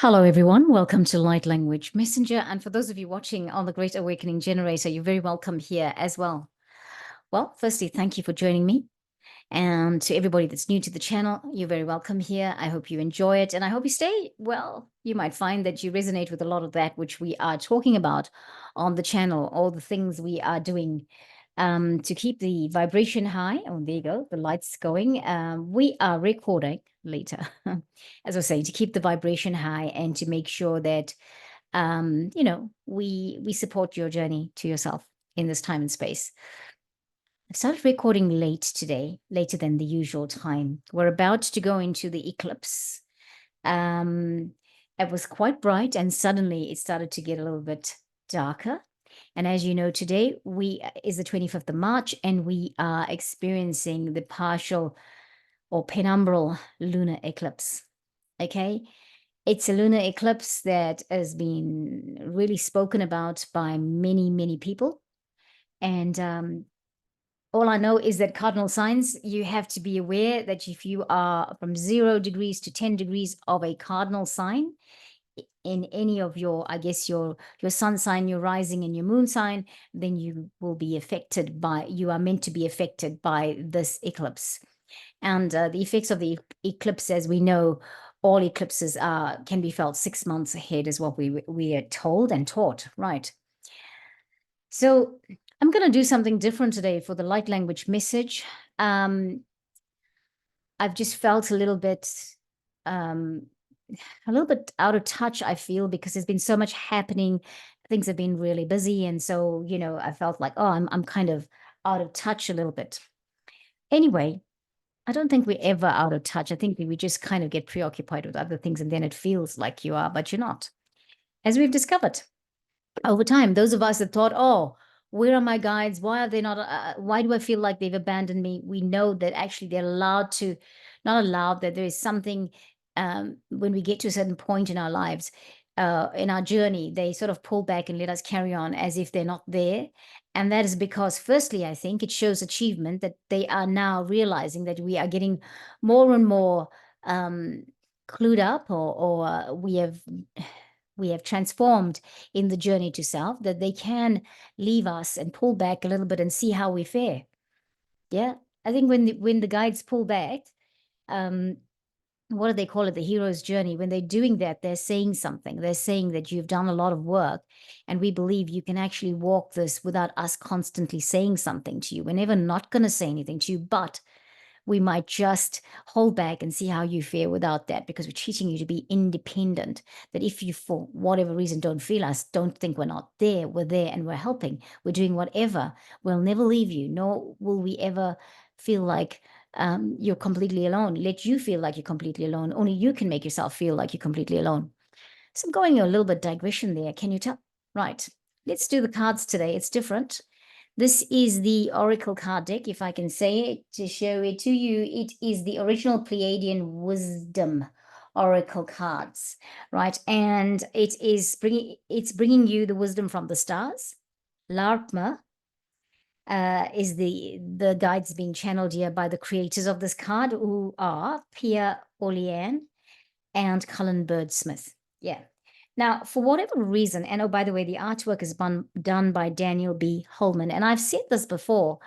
Hello, everyone. Welcome to Light Language Messenger. And for those of you watching on the Great Awakening Generator, you're very welcome here as well. Well, firstly, thank you for joining me. And to everybody that's new to the channel, you're very welcome here. I hope you enjoy it and I hope you stay. Well, you might find that you resonate with a lot of that which we are talking about on the channel, all the things we are doing to keep the vibration high. Oh, there you go. The light's going. We are recording later, as I was saying, to keep the vibration high and to make sure that, we support your journey to yourself in this time and space. I started recording late today, later than the usual time. We're about to go into the eclipse. It was quite bright and suddenly it started to get a little bit darker. And as you know, today is the 25th of March and we are experiencing the partial or penumbral lunar eclipse. Okay. It's a lunar eclipse that has been really spoken about by many, many people. And all I know is that cardinal signs, you have to be aware that if you are from 0 degrees to 10 degrees of a cardinal sign in any of your, I guess, your sun sign, your rising and your moon sign, then you will be affected by, you are meant to be affected by this eclipse. And the effects of the eclipse, as we know, all eclipses can be felt 6 months ahead is what we are told and taught, right? So I'm going to do something different today for the light language message. I've just felt a little bit out of touch, I feel, because there's been so much happening. Things have been really busy. And so, I felt like, oh, I'm kind of out of touch a little bit. Anyway, I don't think we're ever out of touch. I think we just kind of get preoccupied with other things and then it feels like you are, but you're not. As we've discovered over time, those of us that thought, oh, where are my guides? Why are they not? Why do I feel like they've abandoned me? We know that actually they're not allowed, that there is something when we get to a certain point in our lives, in our journey, they sort of pull back and let us carry on as if they're not there. And that is because, firstly, I think it shows achievement that they are now realizing that we are getting more and more clued up, or we have transformed in the journey to self, that they can leave us and pull back a little bit and see how we fare. Yeah, I think when the guides pull back, what do they call it? The hero's journey. When they're doing that, they're saying something. They're saying that you've done a lot of work, and we believe you can actually walk this without us constantly saying something to you. We're never not going to say anything to you, but we might just hold back and see how you fare without that, because we're teaching you to be independent. That if you, for whatever reason, don't feel us, don't think we're not there. We're there and we're helping. We're doing whatever. We'll never leave you, nor will we ever feel like you're completely alone. Let you feel like you're completely alone. Only you can make yourself feel like you're completely alone. So I'm going a little bit digression there. Can you tell? Right. Let's do the cards today. It's different. This is the Oracle card deck, if I can say it, to show it to you. It is the original Pleiadean Wisdom Oracle cards, right? And it's bringing you the wisdom from the stars. Larkma is the guides being channeled here by the creators of this card, who are Orleane and Cullen Baird Smith. Yeah. Now, for whatever reason, and oh, by the way, the artwork is done by Daniel B. Holman. And I've said this before.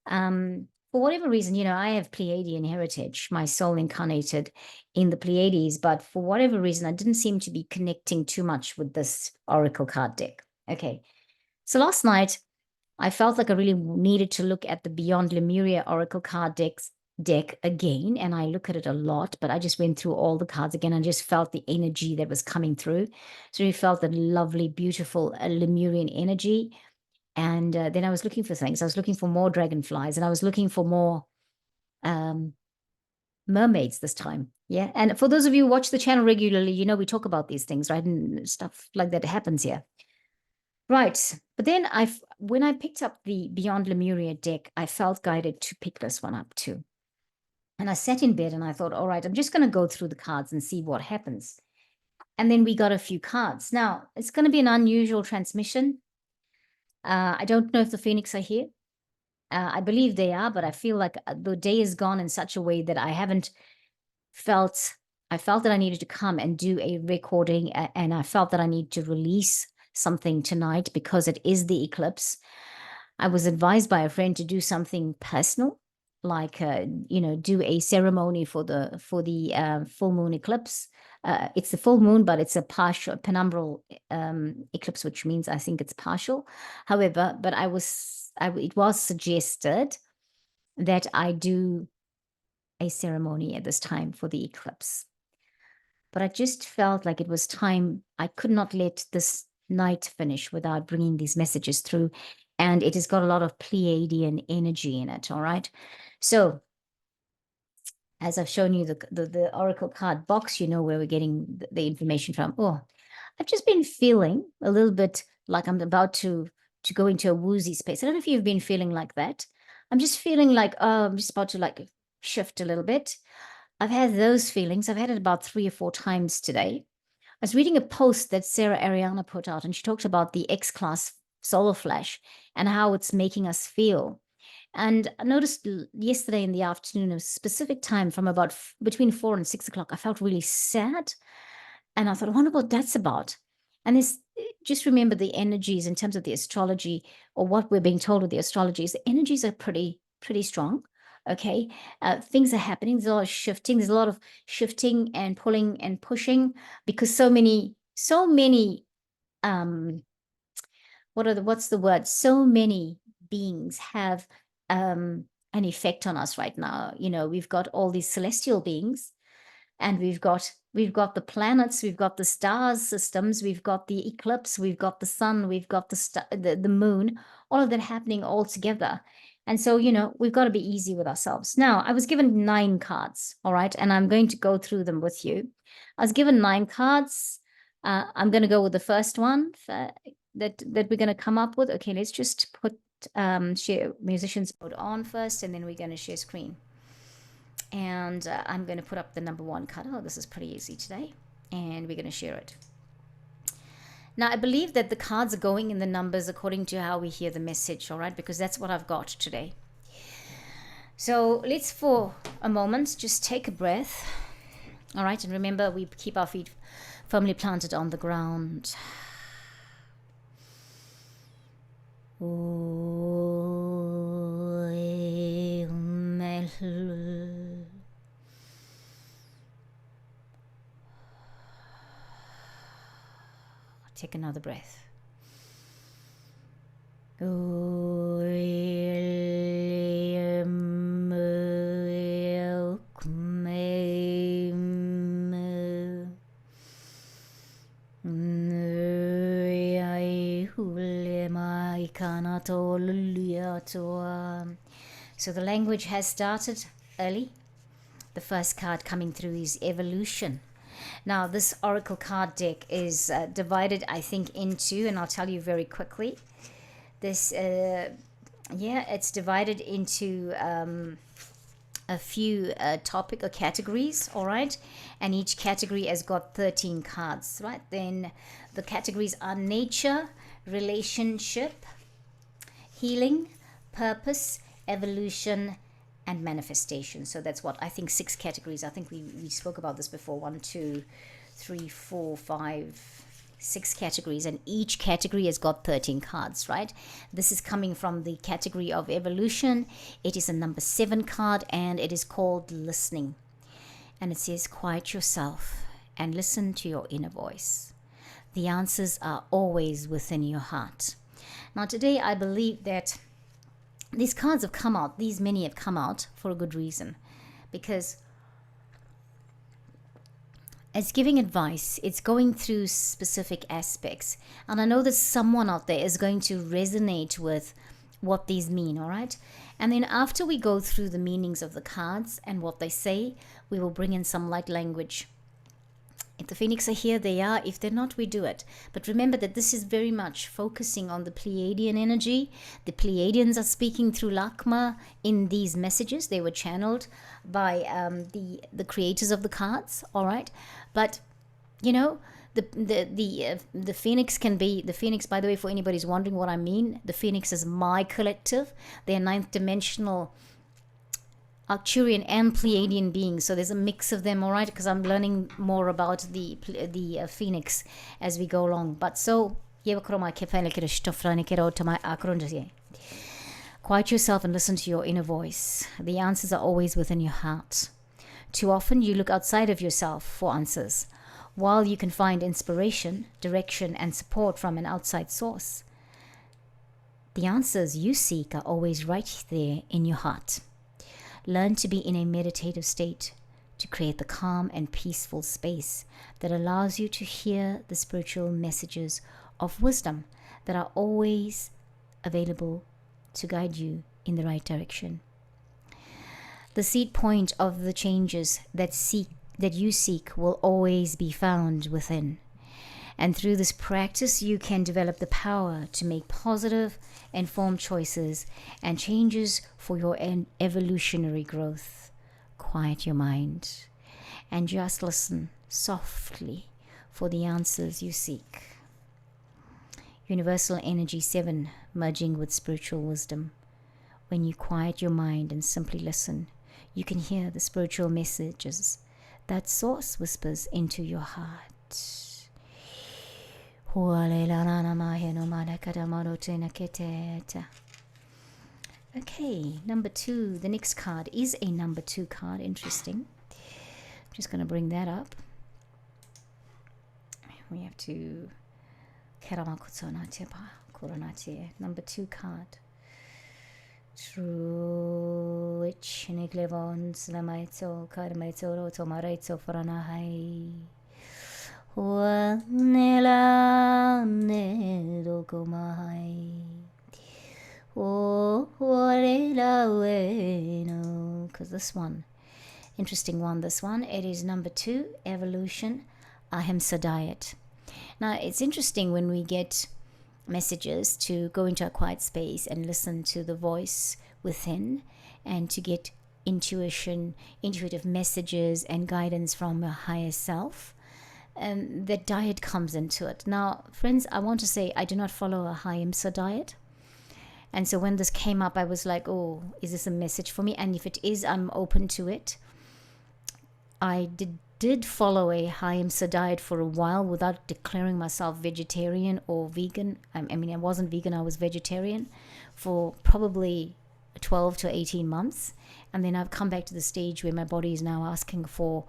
For whatever reason, I have Pleiadian heritage. My soul incarnated in the Pleiades, but for whatever reason, I didn't seem to be connecting too much with this Oracle card deck. Okay. So last night, I felt like I really needed to look at the Beyond Lemuria Oracle card deck again, and I look at it a lot, but I just went through all the cards again and just felt the energy that was coming through. So we felt the lovely, beautiful Lemurian energy. And then I was looking for things. I was looking for more dragonflies, and I was looking for more mermaids this time. Yeah. And for those of you who watch the channel regularly, we talk about these things, right? And stuff like that happens here. Right. But then when I picked up the Beyond Lemuria deck, I felt guided to pick this one up too. And I sat in bed and I thought, all right, I'm just going to go through the cards and see what happens. And then we got a few cards. Now, it's going to be an unusual transmission. I don't know if the Phoenix are here. I believe they are, but I feel like the day is gone in such a way that I haven't felt I felt that I needed to come and do a recording, and I felt that I need to release something tonight because it is the eclipse. I was advised by a friend to do something personal, like do a ceremony for the full moon eclipse. It's the full moon, but it's a partial penumbral eclipse, which means I think it's partial. However, but it was suggested that I do a ceremony at this time for the eclipse. But I just felt like it was time. I could not let this night finish without bringing these messages through. And it has got a lot of Pleiadian energy in it. All right. So, as I've shown you the oracle card box, you know where we're getting the information from. Oh, I've just been feeling a little bit like I'm about to go into a woozy space. I don't know if you've been feeling like that. I'm just feeling like I'm just about to like shift a little bit. I've had those feelings. I've had it about 3 or 4 times today. I was reading a post that Sarah Ariana put out, and she talked about the X-class solar flash and how it's making us feel. And I noticed yesterday in the afternoon, a specific time from about between 4 and 6 o'clock, I felt really sad. And I thought, I wonder what that's about. And this, just remember the energies in terms of the astrology, or what we're being told with the astrologies. The energies are pretty strong. Okay, things are happening. There's a lot of shifting. There's a lot of shifting and pulling and pushing because so many. What's the word? So many beings have an effect on us right now. We've got all these celestial beings, and we've got the planets, we've got the stars systems, we've got the eclipse, we've got the sun, we've got the moon, all of that happening all together. And so, we've got to be easy with ourselves. Now, I was given 9 cards, all right, and I'm going to go through them with you. I was given 9 cards. I'm going to go with the first one that we're going to come up with. Okay, let's just put share musicians mode on first, and then we're going to share screen. And I'm going to put up the number 1 card. Oh, this is pretty easy today. And we're going to share it. Now, I believe that the cards are going in the numbers according to how we hear the message, all right? Because that's what I've got today. So let's, for a moment, just take a breath. All right, and remember, we keep our feet firmly planted on the ground. Take another breath. So the language has started early. The first card coming through is evolution. Now, this oracle card deck is divided, I think, into, and I'll tell you very quickly, this, it's divided into a few topic or categories, all right? And each category has got 13 cards, right? Then the categories are nature, relationship, healing, purpose, evolution, and manifestation. So that's what I think 6 categories. I think we spoke about this before. 1, 2, 3, 4, 5, 6 categories, and each category has got 13 cards, right? This is coming from the category of evolution. It is a number 7 card, and it is called listening. And it says, quiet yourself and listen to your inner voice. The answers are always within your heart. Now, today I believe that these cards have come out, these many have come out for a good reason, because it's giving advice, it's going through specific aspects, and I know that someone out there is going to resonate with what these mean, all right? And then after we go through the meanings of the cards and what they say, we will bring in some light language. If the Phoenix are here, they are. If they're not, we do it. But remember that this is very much focusing on the Pleiadian energy. The Pleiadians are speaking through Lakma in these messages. They were channeled by the creators of the cards, all right? But, the Phoenix can be, the Phoenix, by the way, for anybody's wondering what I mean, the Phoenix is my collective. They're 9th dimensional Arcturian and Pleiadian beings. So there's a mix of them, all right, because I'm learning more about the phoenix as we go along. But so, quiet yourself and listen to your inner voice. The answers are always within your heart. Too often you look outside of yourself for answers, while you can find inspiration, direction, and support from an outside source. The answers you seek are always right there in your heart. Learn to be in a meditative state to create the calm and peaceful space that allows you to hear the spiritual messages of wisdom that are always available to guide you in the right direction. The seed point of the changes that you seek will always be found within. And through this practice, you can develop the power to make positive, informed choices and changes for your evolutionary growth. Quiet your mind and just listen softly for the answers you seek. Universal Energy 7, merging with spiritual wisdom. When you quiet your mind and simply listen, you can hear the spiritual messages that Source whispers into your heart. Okay, number 2. The next card is a number 2 card. Interesting. I'm just going to bring that up. We have to... Number 2 card. True which Niklevons Lamaito Karmaito Tomareto Franahai Nela Nedokomai because this one, interesting one, this one, it is number 2, Evolution, Ahimsa Diet. Now, it's interesting when we get messages to go into a quiet space and listen to the voice within and to get intuitive messages and guidance from your higher self. That diet comes into it. Now, friends, I want to say I do not follow a Ahimsa diet. And so when this came up, I was like, oh, is this a message for me? And if it is, I'm open to it. I did follow a Ahimsa diet for a while without declaring myself vegetarian or vegan. I mean, I wasn't vegan, I was vegetarian for probably 12 to 18 months. And then I've come back to the stage where my body is now asking for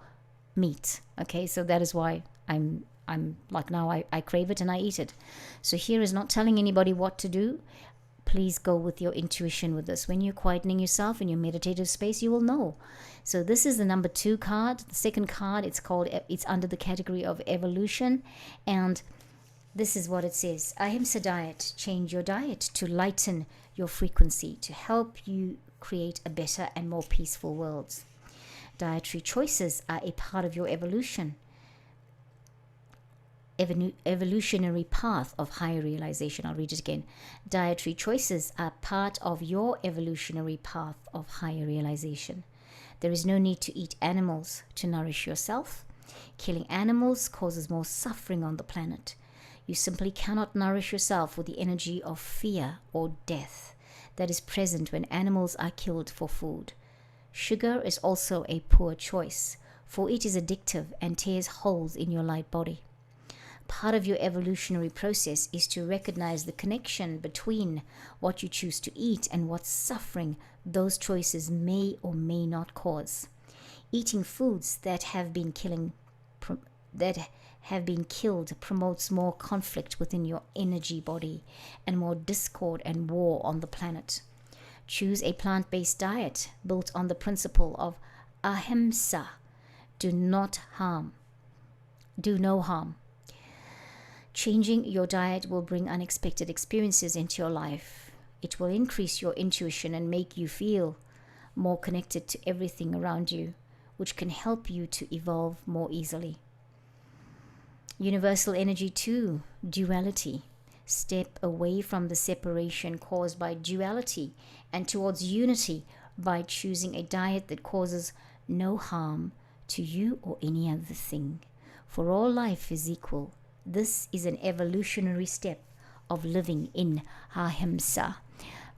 meat. Okay, so that is why I'm like now I crave it and I eat it. So here is not telling anybody what to do. Please go with your intuition with this. When you're quietening yourself in your meditative space, you will know. So this is the number 2 card. The second card, it's under the category of evolution. And this is what it says. Ahimsa diet. Change your diet to lighten your frequency, to help you create a better and more peaceful world. Dietary choices are a part of your evolutionary path of higher realization. I'll read it again. Dietary choices are part of your evolutionary path of higher realization. There is no need to eat animals to nourish yourself. Killing animals causes more suffering on the planet. You simply cannot nourish yourself with the energy of fear or death that is present when animals are killed for food. Sugar is also a poor choice, for it is addictive and tears holes in your light body. Part of your evolutionary process is to recognize the connection between what you choose to eat and what suffering those choices may or may not cause. Eating foods that have been killed promotes more conflict within your energy body and more discord and war on the planet. Choose a plant-based diet built on the principle of ahimsa. Do no harm. Changing your diet will bring unexpected experiences into your life. It will increase your intuition and make you feel more connected to everything around you, which can help you to evolve more easily. Universal Energy 2, Duality. Step away from the separation caused by duality and towards unity by choosing a diet that causes no harm to you or any other thing. For all life is equal. This is an evolutionary step of living in ahimsa.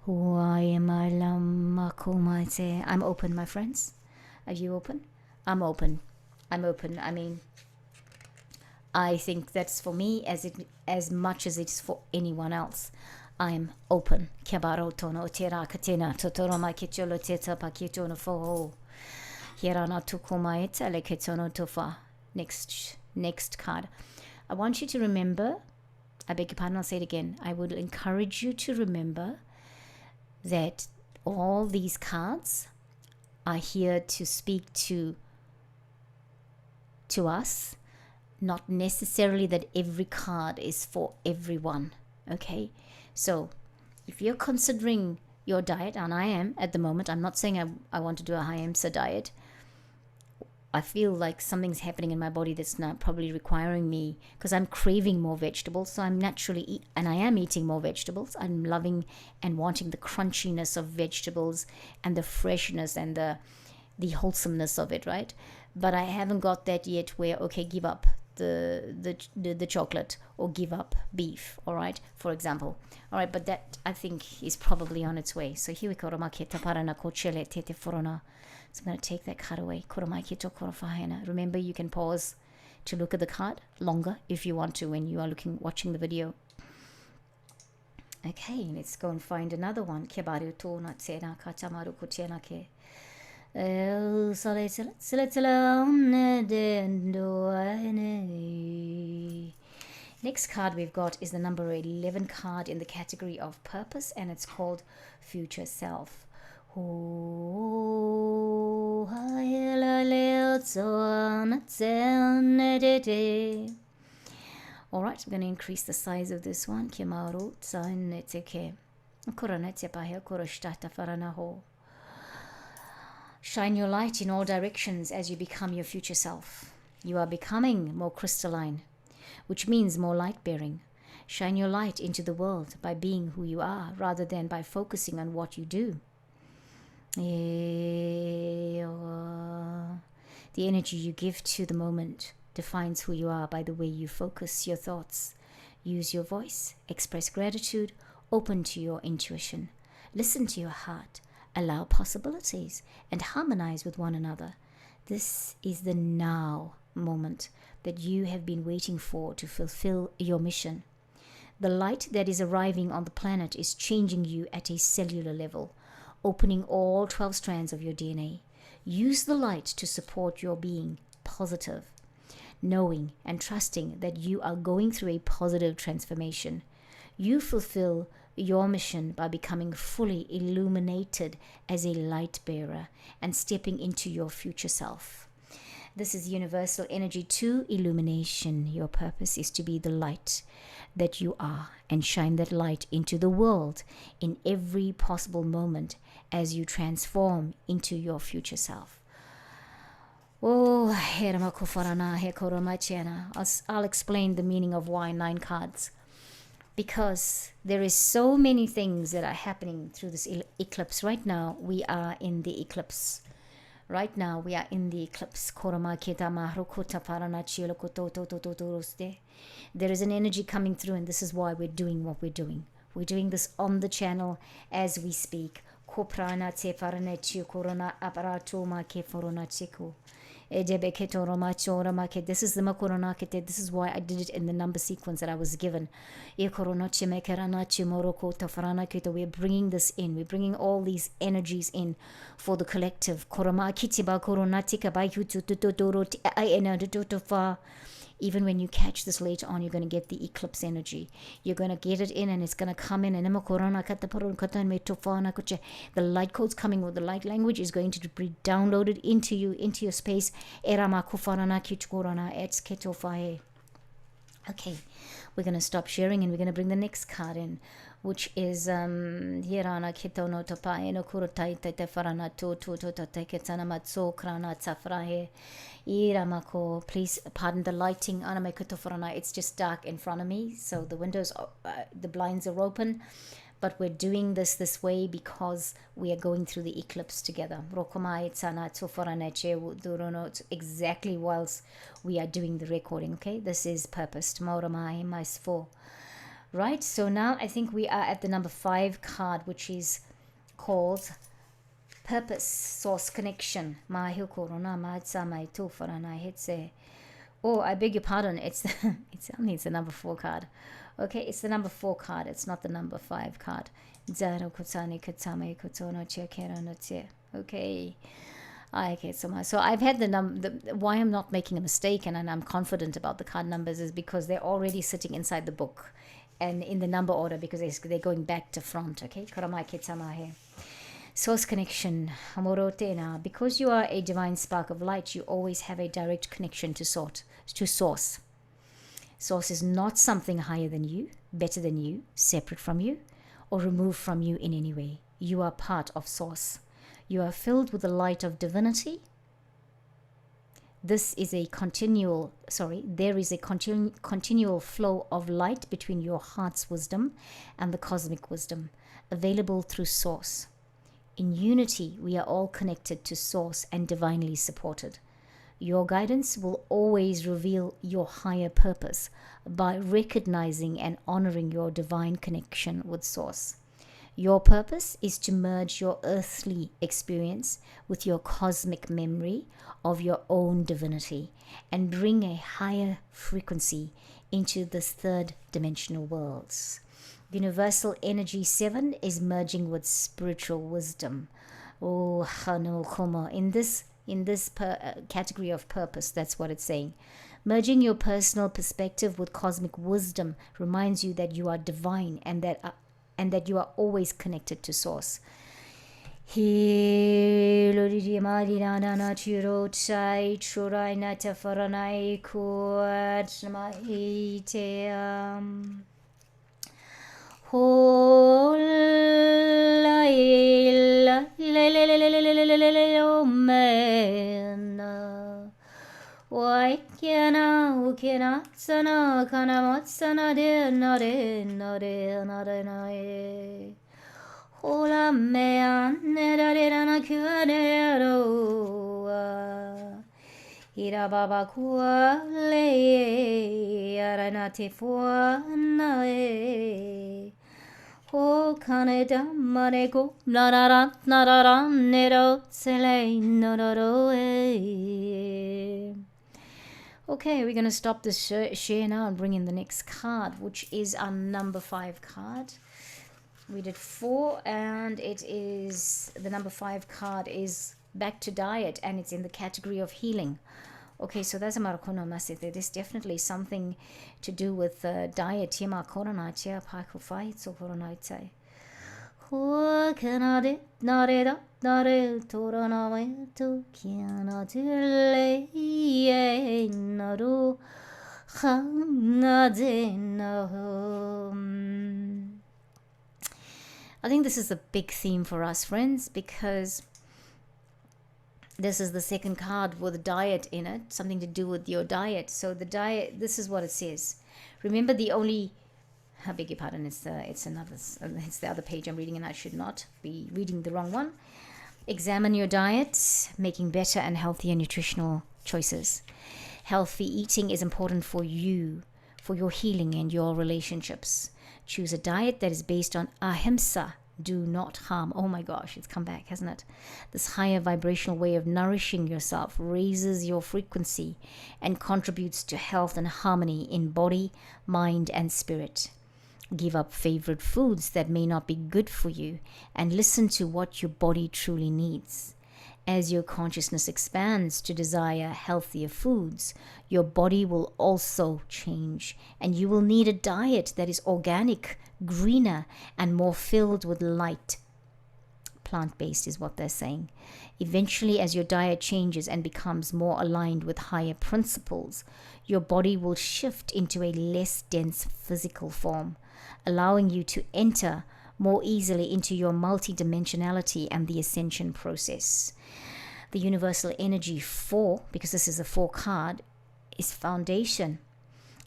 I'm open, my friends. Are you open? I'm open. I'm open. I mean, I think that's for me as much as it's for anyone else. I'm open. Next card. I want you to remember, I beg your pardon, I'll say it again. I would encourage you to remember that all these cards are here to speak to us, not necessarily that every card is for everyone. Okay, so if you're considering your diet, and I am at the moment, I'm not saying I want to do a high IMSA diet. I feel like something's happening in my body that's not probably requiring me, because I'm craving more vegetables. So I'm naturally and I am eating more vegetables. I'm loving and wanting the crunchiness of vegetables and the freshness and the wholesomeness of it, right? But I haven't got that yet where, okay, give up the chocolate or give up beef, all right, for example. All right, but that I think is probably on its way. So here we go. So I'm going to take that card away. Remember, you can pause to look at the card longer if you want to when you are watching the video. Okay, let's go and find another one. Next card we've got is the number 11 card in the category of purpose, and it's called Future Self. All right, I'm going to increase the size of this one. Shine your light in all directions as you become your future self. You are becoming more crystalline, which means more light-bearing. Shine your light into the world by being who you are rather than by focusing on what you do. The energy you give to the moment defines who you are by the way you focus your thoughts. Use your voice, express gratitude, open to your intuition, listen to your heart, allow possibilities, and harmonize with one another. This is the now moment that you have been waiting for to fulfill your mission. The light that is arriving on the planet is changing you at a cellular level, opening all 12 strands of your DNA. Use the light to support your being positive, knowing and trusting that you are going through a positive transformation. You fulfill your mission by becoming fully illuminated as a light bearer and stepping into your future self. This is universal energy 2, illumination. Your purpose is to be the light that you are and shine that light into the world in every possible moment as you transform into your future self. I'll explain the meaning of why 9 cards. Because there is so many things that are happening through this eclipse. Right now, we are in the eclipse. There is an energy coming through, and this is why we're doing what we're doing. We're doing this on the channel as we speak. This is the makoronakete. This is why I did it in the number sequence that I was given. We're bringing this in. We're bringing all these energies in for the collective. Even when you catch this later on, you're going to get the eclipse energy. You're going to get it in, and it's going to come in. And the light code's coming, with the light language is going to be downloaded into you, into your space. Okay, we're going to stop sharing, and we're going to bring the next card in, which is Hirana Kitono Topa Eno Kurotai Tete Farana to Teketanamatso Krana Tsafrahe Iramako. Please pardon the lighting. It's just dark in front of me, so the windows, the blinds are open. But we're doing this way because we are going through the eclipse together. Exactly whilst we are doing the recording, okay? This is purposed. Right, so now I think we are at the number 5 card, which is called Purpose, Source, Connection. Oh, I beg your pardon. It's the number 4 card. Okay, it's the number 4 card. It's not the number 5 card. Okay. Okay, so I've had why I'm not making a mistake and I'm confident about the card numbers is because they're already sitting inside the book and in the number order because they're going back to front. Okay, source connection. Because you are a divine spark of light, you always have a direct connection to source. Source is not something higher than you, better than you, separate from you, or removed from you in any way. You are part of source. You are filled with the light of divinity. There is a continual flow of light between your heart's wisdom and the cosmic wisdom, available through source. In unity, we are all connected to source and divinely supported. Your guidance will always reveal your higher purpose by recognizing and honoring your divine connection with source. Your purpose is to merge your earthly experience with your cosmic memory of your own divinity and bring a higher frequency into this third dimensional worlds. Universal Energy 7 is merging with spiritual wisdom. Oh, in this category of purpose, that's what it's saying. Merging your personal perspective with cosmic wisdom reminds you that you are divine and that you are always connected to source. Hola me anerarana kuaneroa ira baba kuale aranate fuanae ho kaneda marego nararan nero sele noroe. Okay, we're going to stop this share now and bring in the next card, which is our number 5 card. We did 4 and it is the number 5 card is back to diet and it's in the category of healing. Okay, so that's a marakono masite. There's definitely something to do with diet. Tima korona tia pako fight so korona tai. Ho kanade nare da nare torana we to kiana tile naru khanade no. I think this is a big theme for us, friends, because this is the second card with diet in it, something to do with your diet. So the diet, this is what it says. Remember I beg your pardon, it's the other page I'm reading and I should not be reading the wrong one. Examine your diet, making better and healthier nutritional choices. Healthy eating is important for you, for your healing and your relationships. Choose a diet that is based on ahimsa, do not harm. Oh my gosh, it's come back, hasn't it? This higher vibrational way of nourishing yourself raises your frequency and contributes to health and harmony in body, mind, and spirit. Give up favorite foods that may not be good for you and listen to what your body truly needs. As your consciousness expands to desire healthier foods, your body will also change, and you will need a diet that is organic, greener, and more filled with light. Plant-based is what they're saying. Eventually, as your diet changes and becomes more aligned with higher principles, your body will shift into a less dense physical form, allowing you to enter more easily into your multidimensionality and the ascension process. The Universal Energy 4, because this is a 4 card, is foundation.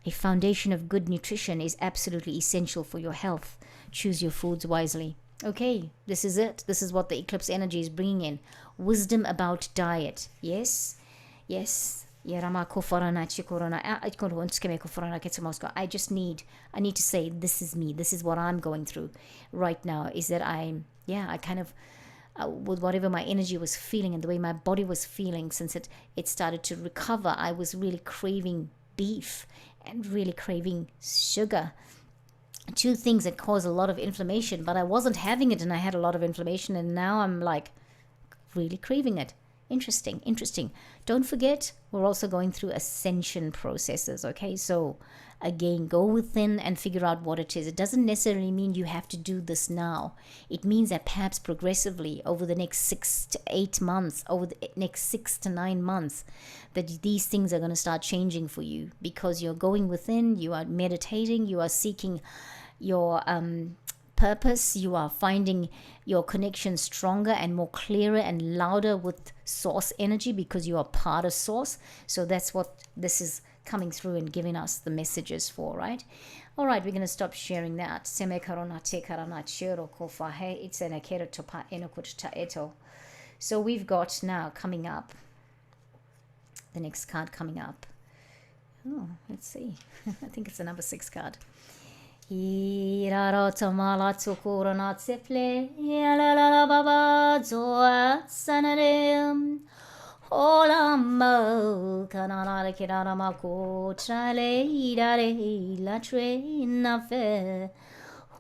A foundation of good nutrition is absolutely essential for your health. Choose your foods wisely. Okay, this is it. This is what the eclipse energy is bringing in. Wisdom about diet. Yes, I need to say, this is me. This is what I'm going through right now. Is that I kind of, with whatever my energy was feeling and the way my body was feeling, since it started to recover, I was really craving beef and really craving sugar. Two things that cause a lot of inflammation, but I wasn't having it and I had a lot of inflammation, and now I'm like really craving it. Interesting. Don't forget, we're also going through ascension processes, okay? So again, go within and figure out what it is. It doesn't necessarily mean you have to do this now. It means that perhaps progressively over the next 6 to 8 months, over the next 6 to 9 months, that these things are going to start changing for you, because you're going within, you are meditating, you are seeking your purpose, you are finding your connection stronger and more clearer and louder with source energy, because you are part of source. So that's what this is coming through and giving us the messages for, right? All right, we're going to stop sharing that. So we've got now coming up, the next card coming up. Oh, let's see. I think it's the number 6 card. Hirarota malatu kurana tifle yalalala baba zoa sanadem olamo kanana kirana mako chale idare la trena fe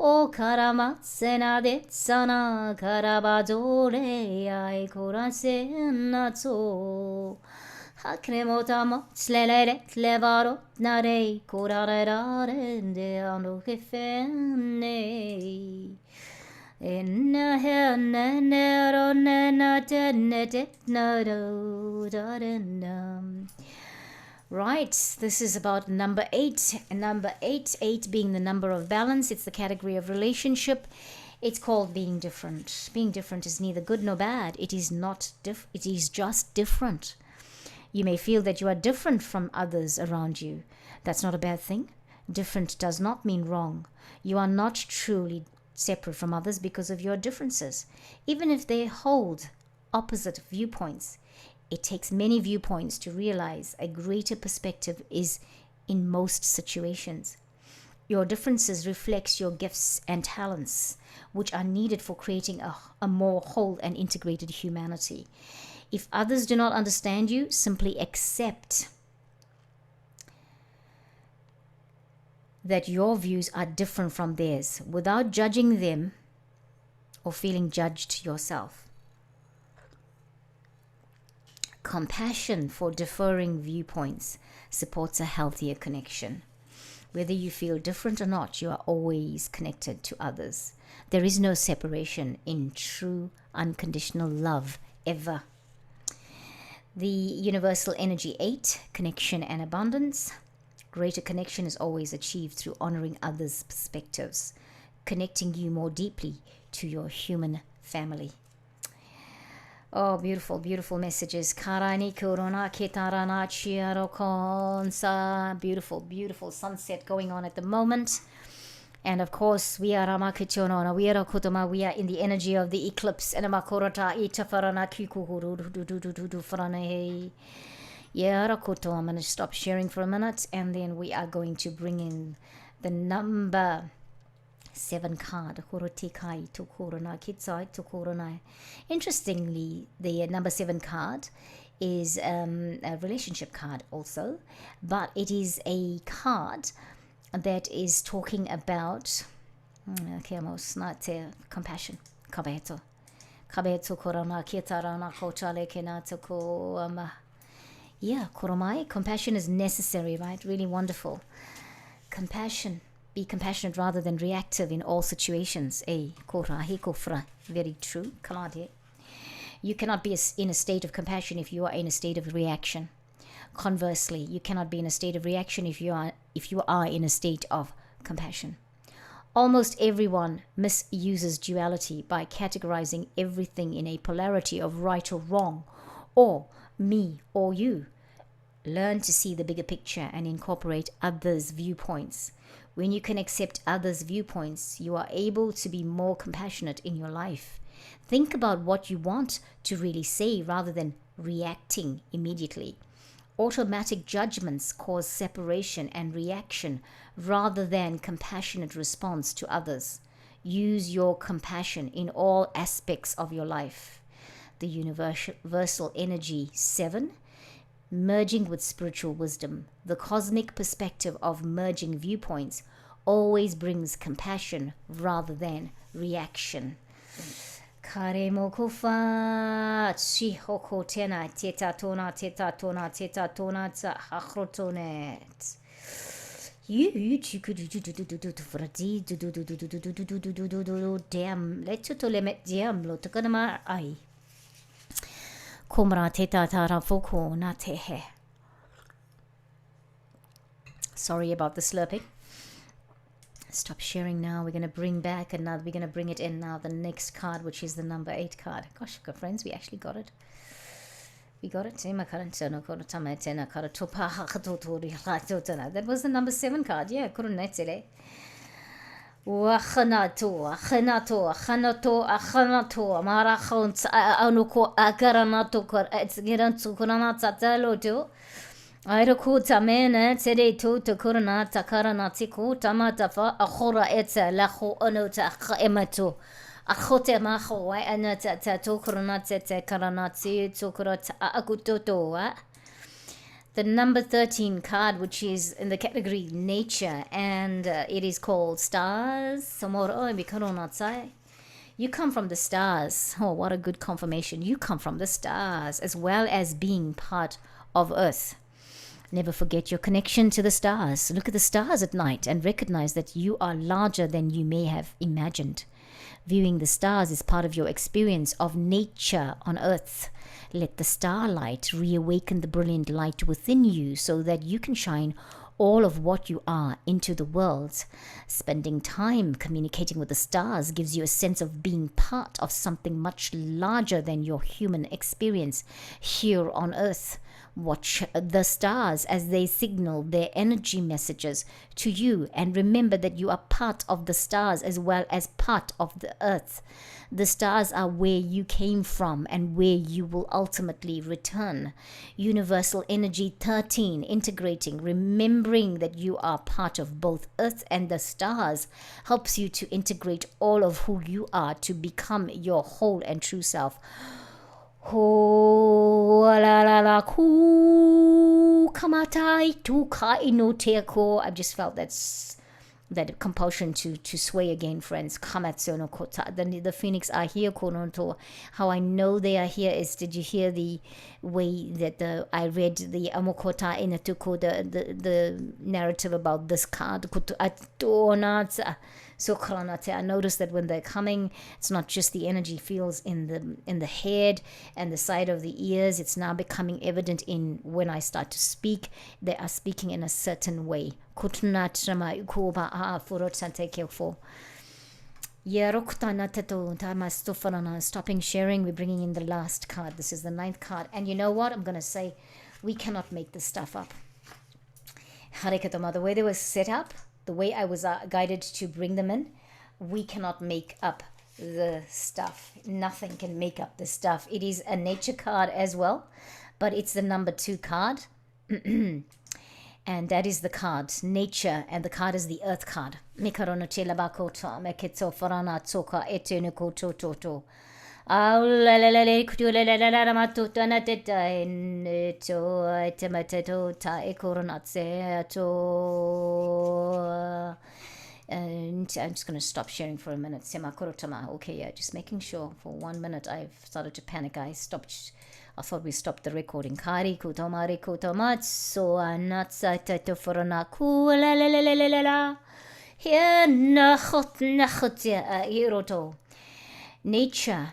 o karamatsena de sana karabadore ai korasena to Hakremotamo sleleret levarot nare korararende ando kefene inna henne nero nena tenetet nado darendam. Right, this is about number 8. And number 8 being the number of balance. It's the category of relationship. It's called being different. Being different is neither good nor bad. It is not it is just different. You may feel that you are different from others around you. That's not a bad thing. Different does not mean wrong. You are not truly separate from others because of your differences. Even if they hold opposite viewpoints, it takes many viewpoints to realize a greater perspective is in most situations. Your differences reflect your gifts and talents, which are needed for creating a more whole and integrated humanity. If others do not understand you, simply accept that your views are different from theirs without judging them or feeling judged yourself. Compassion for differing viewpoints supports a healthier connection. Whether you feel different or not, you are always connected to others. There is no separation in true unconditional love ever. The universal energy 8, connection and abundance. Greater connection is always achieved through honoring others' perspectives, connecting you more deeply to your human family. Oh, beautiful, beautiful messages. Beautiful, beautiful sunset going on at the moment. And of course, we are in the energy of the eclipse. And I'm going to stop sharing for a minute, and then we are going to bring in the number 7 card. Interestingly, the number 7 card is a relationship card also, but it is a card that is talking compassion. Yeah, koromai. Compassion is necessary, right? Really wonderful. Compassion. Be compassionate rather than reactive in all situations. Very true. You cannot be in a state of compassion if you are in a state of reaction. Conversely, you cannot be in a state of reaction if you are in a state of compassion. Almost everyone misuses duality by categorizing everything in a polarity of right or wrong, or me or you. Learn to see the bigger picture and incorporate others' viewpoints. When you can accept others' viewpoints, you are able to be more compassionate in your life. Think about what you want to really say rather than reacting immediately. Automatic judgments cause separation and reaction rather than compassionate response to others. Use your compassion in all aspects of your life. The universal energy 7, merging with spiritual wisdom. The cosmic perspective of merging viewpoints always brings compassion rather than reaction. Kare moko fa chihoko tena teta tona teta tona teta tona tsa hachrotonet. You damn let's to limit damn lo takanama ai. Komra teta tara foko na tehe. Sorry about the slurping. Stop sharing now. We're going to bring back another. We're going to bring it in now. The next card, which is the number 8 card. Gosh, good friends, we actually got it. We got it. That was the number 7 card. Yeah, Wachanato, Achanato, Achanato, Achanato, Marachons, Anuko, Akaranato, it's given to Kuranataloto. Airakuta mena tere to kurana takaranatiko tamatafa ahora etsa laho onota emato achote maho wa anata to kuranatse karanatsi tsukurata akutoto. The number 13 card, which is in the category nature, and it is called stars. Samoro bikaronatsai. You come from the stars. Oh, what a good confirmation. You come from the stars as well as being part of Earth. Never forget your connection to the stars. Look at the stars at night and recognize that you are larger than you may have imagined. Viewing the stars is part of your experience of nature on Earth. Let the starlight reawaken the brilliant light within you so that you can shine all of what you are into the world. Spending time communicating with the stars gives you a sense of being part of something much larger than your human experience here on Earth. Watch the stars as they signal their energy messages to you, and remember that you are part of the stars as well as part of the Earth. The stars are where you came from and where you will ultimately return. Universal Energy 13, integrating, remembering that you are part of both Earth and the stars, helps you to integrate all of who you are to become your whole and true self. Ho la la la ku kamatai tu ka ino te ko. I've just felt that compulsion to sway again, friends. Kamatsu no kota. The phoenix are here, koronto. How I know they are here is, did you hear the way that I read the amokota in the narrative about this card? I noticed that when they're coming, it's not just the energy feels in the head and the side of the ears. It's now becoming evident in when I start to speak. They are speaking in a certain way. Stopping sharing, we're bringing in the last card. This is the 9th card. And you know what? I'm going to say, we cannot make this stuff up. The way they were set up, the way I was guided to bring them in, we cannot make up the stuff. Nothing can make up the stuff. It is a nature card as well, but it's the number 2 card. And that is the card, nature, and the card is the earth card. And I'm just going to stop sharing for a minute. Okay, yeah, just making sure. For 1 minute, I've started to panic. I thought we stopped the recording. Kari kutomari kutomatsu anatsata forana kula here hiroto. Nature,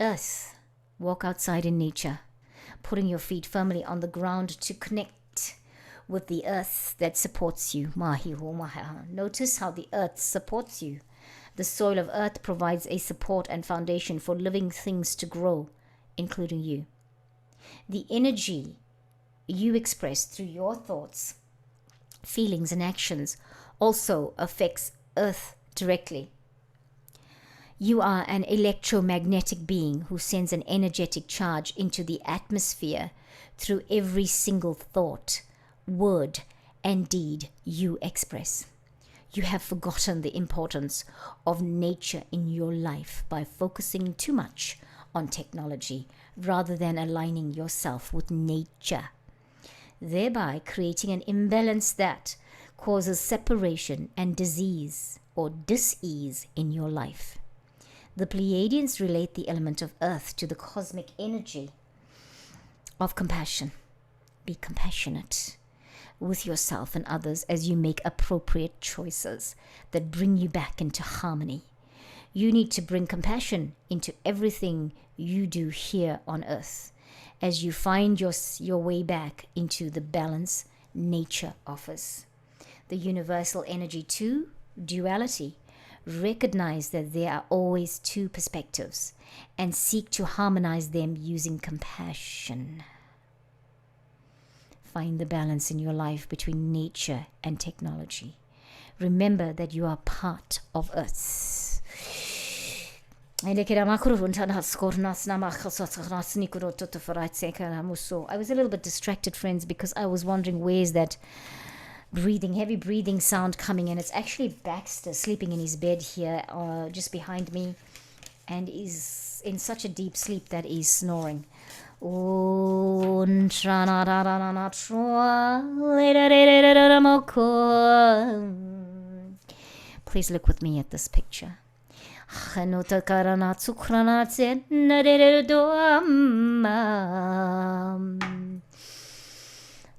earth. Walk outside in nature, putting your feet firmly on the ground to connect with the earth that supports you. Notice how the earth supports you. The soil of earth provides a support and foundation for living things to grow, including you. The energy you express through your thoughts, feelings, and actions also affects earth directly. You are an electromagnetic being who sends an energetic charge into the atmosphere through every single thought, word, and deed you express. You have forgotten the importance of nature in your life by focusing too much on technology rather than aligning yourself with nature, thereby creating an imbalance that causes separation and disease or dis-ease in your life. The Pleiadians relate the element of earth to the cosmic energy of compassion. Be compassionate with yourself and others as you make appropriate choices that bring you back into harmony. You need to bring compassion into everything you do here on earth as you find your way back into the balance nature offers. The universal energy too, duality. Recognize that there are always two perspectives and seek to harmonize them using compassion. Find the balance in your life between nature and technology. Remember that you are part of Earth. I was a little bit distracted, friends, because I was wondering where's that heavy breathing sound coming in. It's actually Baxter sleeping in his bed here just behind me, and is in such a deep sleep that he's snoring. Please look with me at this picture.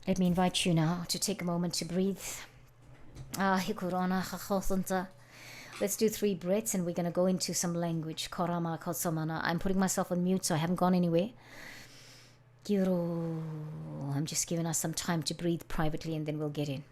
Let me invite you now to take a moment to breathe. Let's do 3 breaths and we're going to go into some language. I'm putting myself on mute so I haven't gone anywhere. I'm just giving us some time to breathe privately and then we'll get in.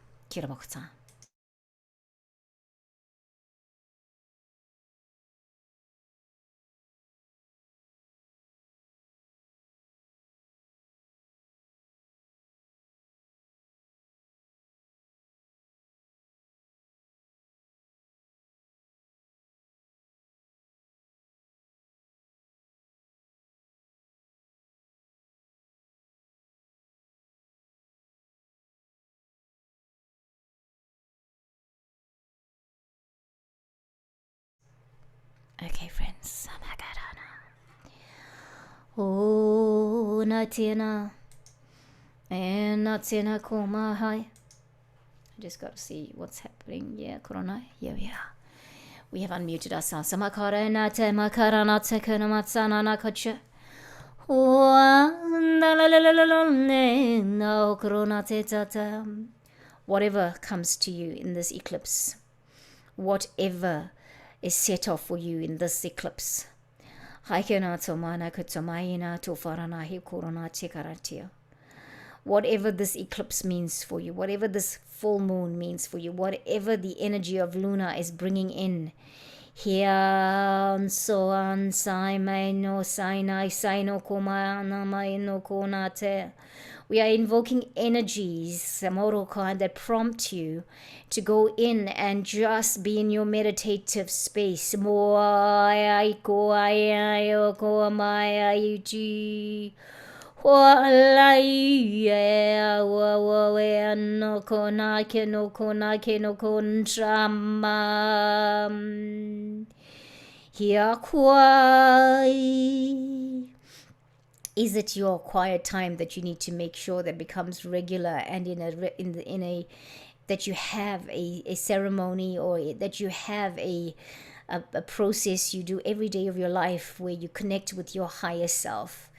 Okay, friends. Oh, Natina. And Natina Koma. Hi. I just got to see what's happening. Yeah, Corona. Yeah, we are. We have unmuted ourselves. Samakara Nate Makara Natsekana Matsana Nakacha. Whatever comes to you in this eclipse, whatever is set off for you in this eclipse, whatever this eclipse means for you, whatever this full moon means for you, whatever the energy of Luna is bringing in, Hian soan sai mai no sai nai sai no koma mai no konate. We are invoking energies, Samoroka, that prompt you to go in and just be in your meditative space. Is it your quiet time that you need to make sure that becomes regular and that you have a ceremony, or that you have a process you do every day of your life where you connect with your higher self?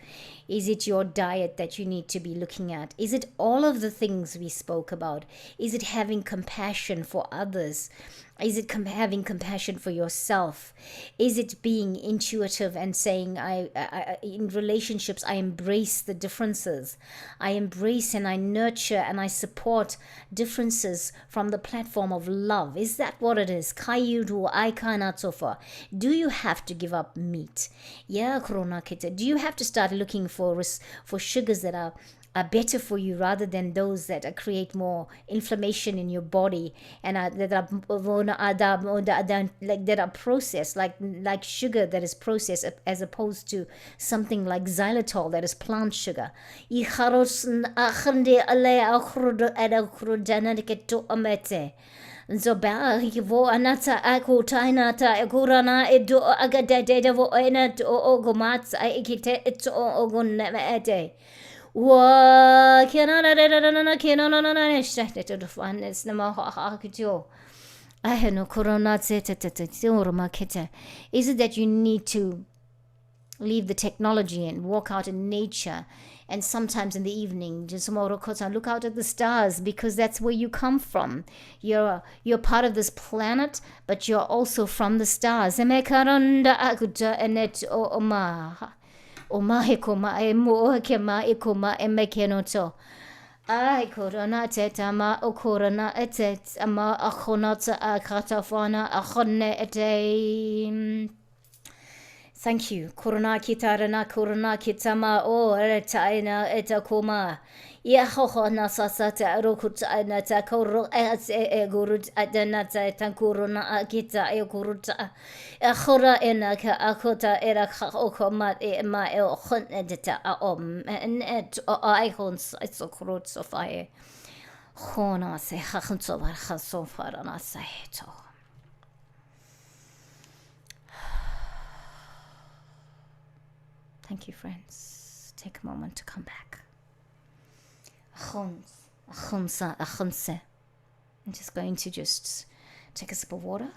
Is it your diet that you need to be looking at? Is it all of the things we spoke about? Is it having compassion for others? Is it having compassion for yourself? Is it being intuitive and saying, in relationships, I embrace the differences. I embrace and I nurture and I support differences from the platform of love. Is that what it is? Kairu aikanatsofa. Do you have to give up meat? Yeah, Corona Kita. Do you have to start looking for sugars that are are better for you rather than those that create more inflammation in your body and that are processed, like sugar that is processed, as opposed to something like xylitol that is plant sugar. Zoba vo anata ako tainata agurana edo agadede vo enat o ogomats aikite it's o ogonete. Wa kenana kenana shahtet to fun is nama hakito. I no corona makete. Is it that you need to leave the technology and walk out in nature, and sometimes in the evening just look out at the stars, because that's where you come from. You're part of this planet, but you're also from the stars. Ai corona tetama o corona etet ama akhonata akatafana akhonne ete. Thank you. Korona kitarana korona kitama o retaina etakoma. Yahohona sasata rokuta ta koro egurut adanata tankuruna akita eguruta. Akhora enaka akota era okoma ma elhon edita et icons itsokrut sofae. Hona se hakhnso barkhaso farana saito. Thank you, friends. Take a moment to come back. I'm just going to take a sip of water.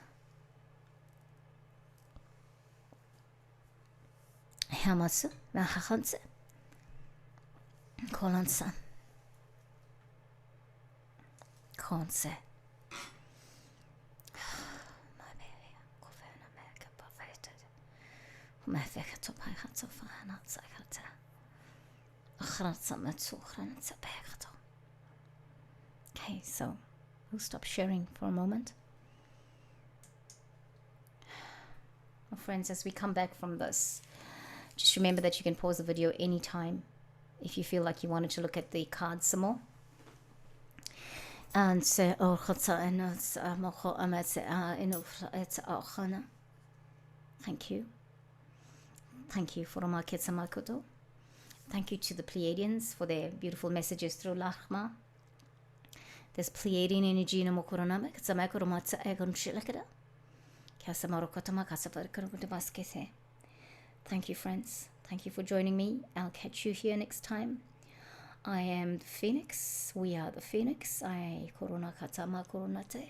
Hamatsu, Mahahanse, Kolansa, Konse. Okay, so we'll stop sharing for a moment. Well, friends, as we come back from this, just remember that you can pause the video anytime if you feel like you wanted to look at the cards some more. And say, thank you. Thank you for Makoto. Thank you to the Pleiadians for their beautiful messages through Lahma. There's Pleiadian energy in Mokuronama. Thank you, friends. Thank you for joining me. I'll catch you here next time. I am the Phoenix. We are the Phoenix. I Korona Katama Koronate.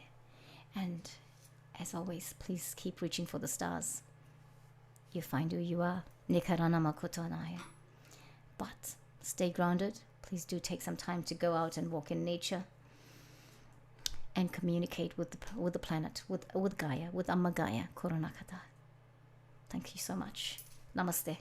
And as always, please keep reaching for the stars. You find who you are. Nikarana makoto anaya. But stay grounded. Please do take some time to go out and walk in nature and communicate with the planet, with Gaia, with Amma Gaia, Koronakata. Thank you so much. Namaste.